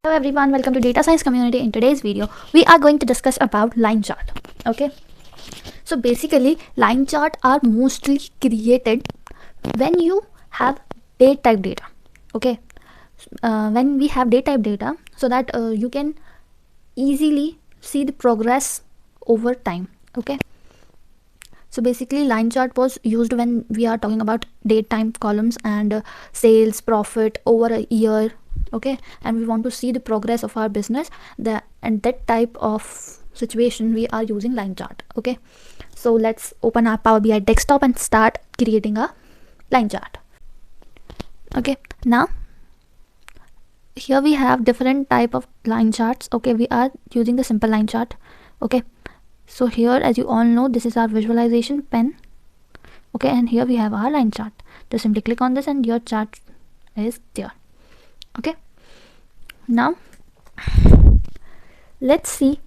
Hello everyone, welcome to Data Science Community. In today's video, we are going to discuss about line chart. Okay, so basically line chart are mostly created when you have date type data. Okay, when we have date type data, so that you can easily see the progress over time. Okay, so basically line chart was used when we are talking about date time columns and sales profit over a year. Okay, and we want to see the progress of our business, and that type of situation we are using line chart. Okay, so let's open our Power BI desktop and start creating a line chart. Okay, now here we have different type of line charts. Okay, we are using the simple line chart. Okay, so here, as you all know, this is our visualization pen. Okay, and here we have our line chart. Just simply click on this and your chart is there. Okay, now let's see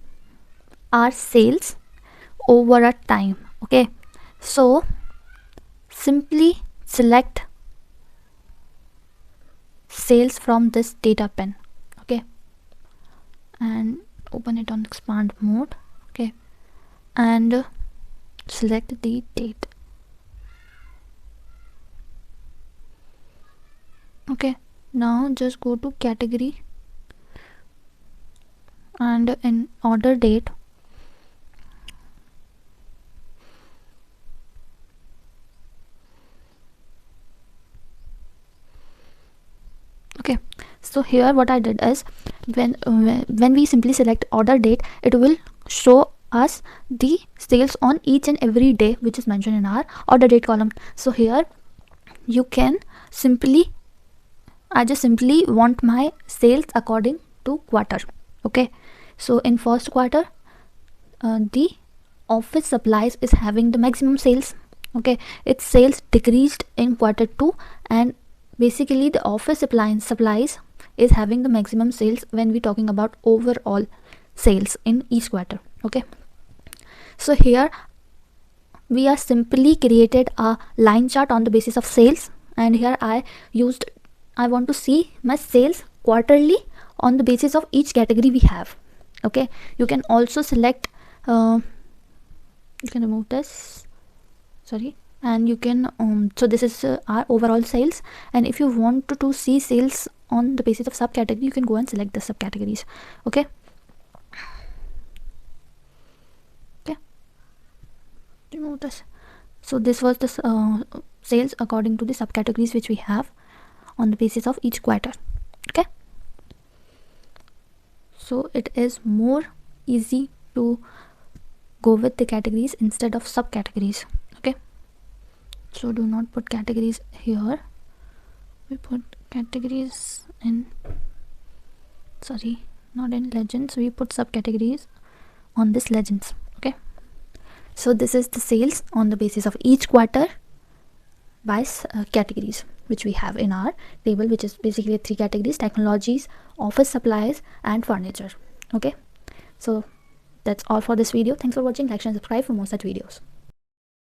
our sales over a time. Okay, so simply select sales from this data pen. Okay, and open it on expand mode. Okay, and select the date. Okay, now just go to category and in order date, okay, so here what I did is when we simply select order date, it will show us the sales on each and every day which is mentioned in our order date column. So here you can simply, I just simply want my sales according to quarter. Okay, so in first quarter the office supplies is having the maximum sales. Okay, its sales decreased in quarter 2, and basically the office supplies is having the maximum sales when we talking about overall sales in each quarter. Okay, so here we are simply created a line chart on the basis of sales, and here I want to see my sales quarterly on the basis of each category we have. Okay, you can also select you can remove this, sorry, and you can so this is our overall sales, and if you want to see sales on the basis of subcategory, you can go and select the subcategories. Okay, remove this. So this was the sales according to the subcategories which we have on the basis of each quarter. Okay, so it is more easy to go with the categories instead of subcategories. Okay, so do not put categories here, we put categories in, sorry, not in legends, we put subcategories on this legends. Okay, so this is the sales on the basis of each quarter by categories which we have in our table, which is basically 3 categories: technologies, office supplies, and furniture. Okay, so that's all for this video. Thanks for watching. Like, share, and subscribe for more such videos.